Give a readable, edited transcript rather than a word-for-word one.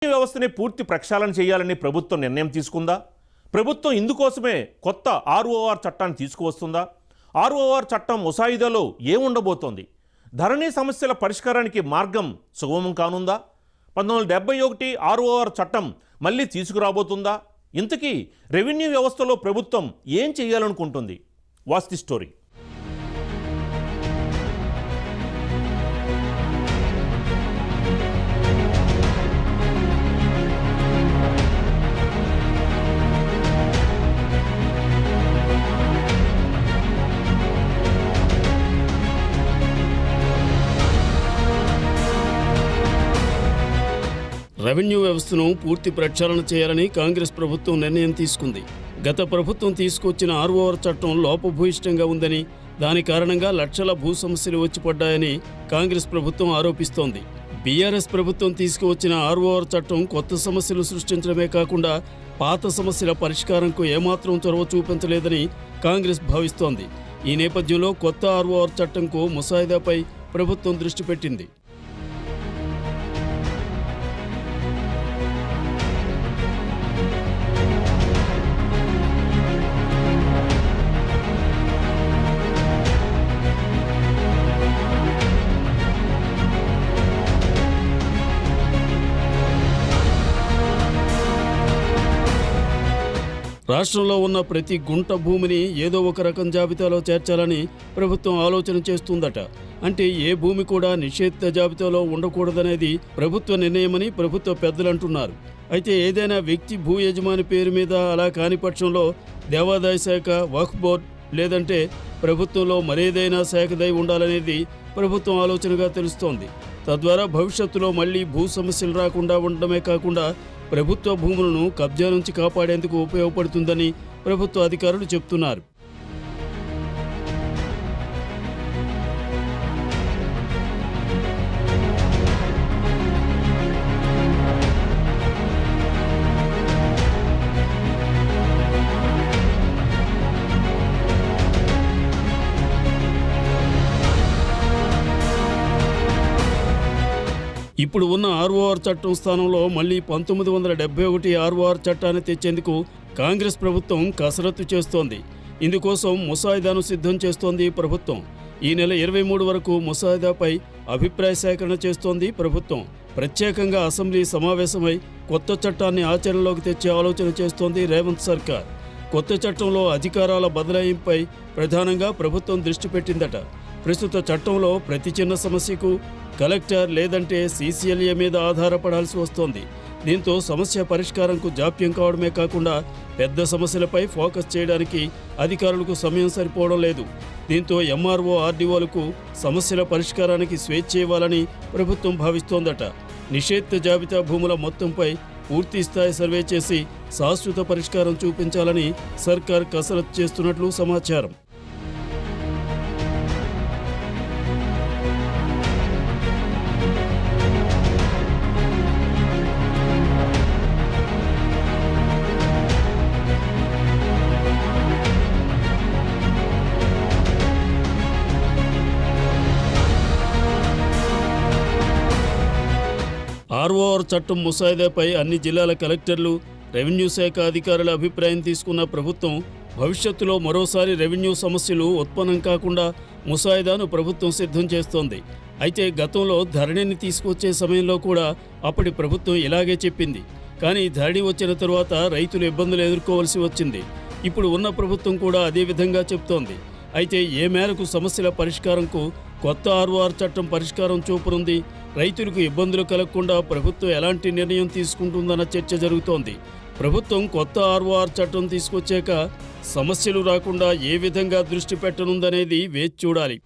వ్యవస్థని పూర్తి ప్రక్షాళన చేయాలని ప్రభుత్వం నిర్ణయం తీసుకుందా? ప్రభుత్వం ఇందుకోసమే కొత్త ఆర్ఓఆర్ చట్టాన్ని తీసుకువస్తుందా? ఆర్ఓఆర్ చట్టం ముసాయిదాలో ఏముండబోతోంది? ధరణి సమస్యల పరిష్కారానికి మార్గం సుగమం కానుందా? 1971 ఆర్ఓఆర్ చట్టం మళ్ళీ తీసుకురాబోతుందా? ఇంతకీ రెవెన్యూ వ్యవస్థలో ప్రభుత్వం ఏం చేయాలనుకుంటుంది? What's the story? రెవెన్యూ వ్యవస్థను పూర్తి ప్రక్షాళన చేయాలని కాంగ్రెస్ ప్రభుత్వం నిర్ణయం తీసుకుంది. గత ప్రభుత్వం తీసుకొచ్చిన ఆర్ఓఆర్ చట్టం లోపభూయిష్టంగా ఉందని, దాని కారణంగా లక్షల భూ సమస్యలు వచ్చి పడ్డాయని కాంగ్రెస్ ప్రభుత్వం ఆరోపిస్తోంది. బీఆర్ఎస్ ప్రభుత్వం తీసుకువచ్చిన ఆర్ఓఆర్ చట్టం కొత్త సమస్యలు సృష్టించడమే కాకుండా పాత సమస్యల పరిష్కారంకు ఏమాత్రం చొరవ చూపించలేదని కాంగ్రెస్ భావిస్తోంది. ఈ నేపథ్యంలో కొత్త ఆర్ఓఆర్ చట్టంకు ముసాయిదాపై ప్రభుత్వం దృష్టి పెట్టింది. రాష్ట్రంలో ఉన్న ప్రతి గుంట భూమిని ఏదో ఒక రకం జాబితాలో చేర్చాలని ప్రభుత్వం ఆలోచన చేస్తుందట. అంటే ఏ భూమి కూడా నిషేధిత జాబితాలో ఉండకూడదనేది ప్రభుత్వ నిర్ణయమని ప్రభుత్వ పెద్దలు అంటున్నారు. అయితే ఏదైనా వ్యక్తి భూ యజమాని పేరు మీద అలా కాని పక్షంలో దేవాదాయ శాఖ, వక్ఫ్ బోర్డ్ లేదంటే ప్రభుత్వంలో మరేదైనా శాఖదై ఉండాలనేది ప్రభుత్వం ఆలోచనగా తెలుస్తోంది. తద్వారా భవిష్యత్తులో మళ్లీ భూ సమస్యలు రాకుండా ఉండడమే కాకుండా ప్రభుత్వ భూములను కబ్జా నుంచి కాపాడేందుకు ఉపయోగపడుతుందని ప్రభుత్వ అధికారులు చెబుతున్నారు. ఇప్పుడు ఉన్న ఆర్ఓఆర్ చట్టం స్థానంలో మళ్లీ 1971 ఆర్ఓఆర్ చట్టాన్ని తెచ్చేందుకు కాంగ్రెస్ ప్రభుత్వం కసరత్తు చేస్తోంది. ఇందుకోసం ముసాయిదాను సిద్ధం చేస్తోంది ప్రభుత్వం. ఈ నెల 23 వరకు ముసాయిదాపై అభిప్రాయ సేకరణ చేస్తోంది ప్రభుత్వం. ప్రత్యేకంగా అసెంబ్లీ సమావేశమై కొత్త చట్టాన్ని ఆచరణలోకి తెచ్చే ఆలోచన చేస్తోంది రేవంత్ సర్కార్. కొత్త చట్టంలో అధికారాల బదలాయింపుపై ప్రధానంగా ప్రభుత్వం దృష్టి పెట్టిందట. ప్రస్తుత చట్టంలో ప్రతి చిన్న సమస్యకు కలెక్టర్ లేదంటే సీసీఎల్ఏ మీద ఆధారపడాల్సి వస్తోంది. దీంతో సమస్య పరిష్కారంకు జాప్యం కావడమే కాకుండా పెద్ద సమస్యలపై ఫోకస్ చేయడానికి అధికారులకు సమయం సరిపోవడం లేదు. దీంతో ఎంఆర్ఓ, ఆర్డీఓలకు సమస్యల పరిష్కారానికి స్వేచ్ఛ ఇవ్వాలని ప్రభుత్వం భావిస్తోందట. నిషేధిత జాబితా భూముల మొత్తంపై పూర్తి స్థాయి సర్వే చేసి శాశ్వత పరిష్కారం చూపించాలని సర్కార్ కసరత్తు చేస్తున్నట్లు సమాచారం. ఆర్ఓఆర్ చట్టం ముసాయిదాపై అన్ని జిల్లాల కలెక్టర్లు, రెవెన్యూ శాఖ అధికారుల అభిప్రాయం తీసుకున్న ప్రభుత్వం భవిష్యత్తులో మరోసారి రెవెన్యూ సమస్యలు ఉత్పన్నం కాకుండా ముసాయిదాను ప్రభుత్వం సిద్ధం చేస్తోంది. అయితే గతంలో ధరణిని తీసుకొచ్చే సమయంలో కూడా అప్పటి ప్రభుత్వం ఇలాగే చెప్పింది. కానీ ధరణి వచ్చిన తరువాత రైతులు ఇబ్బందులు ఎదుర్కోవాల్సి వచ్చింది. ఇప్పుడు ఉన్న ప్రభుత్వం కూడా అదే విధంగా చెప్తోంది. అయితే ఏ మేరకు సమస్యల పరిష్కారంకు కొత్త ఆర్ఓఆర్ చట్టం పరిష్కారం చూపనుంది? రైతులకు ఇబ్బందులు కలగకుండా ప్రభుత్వం ఎలాంటి నిర్ణయం తీసుకుంటుందన్న చర్చ జరుగుతోంది. ప్రభుత్వం కొత్త ఆర్ఓఆర్ చట్టం తీసుకొచ్చాక సమస్యలు రాకుండా ఏ విధంగా దృష్టి పెట్టనుందనేది వేచి చూడాలి.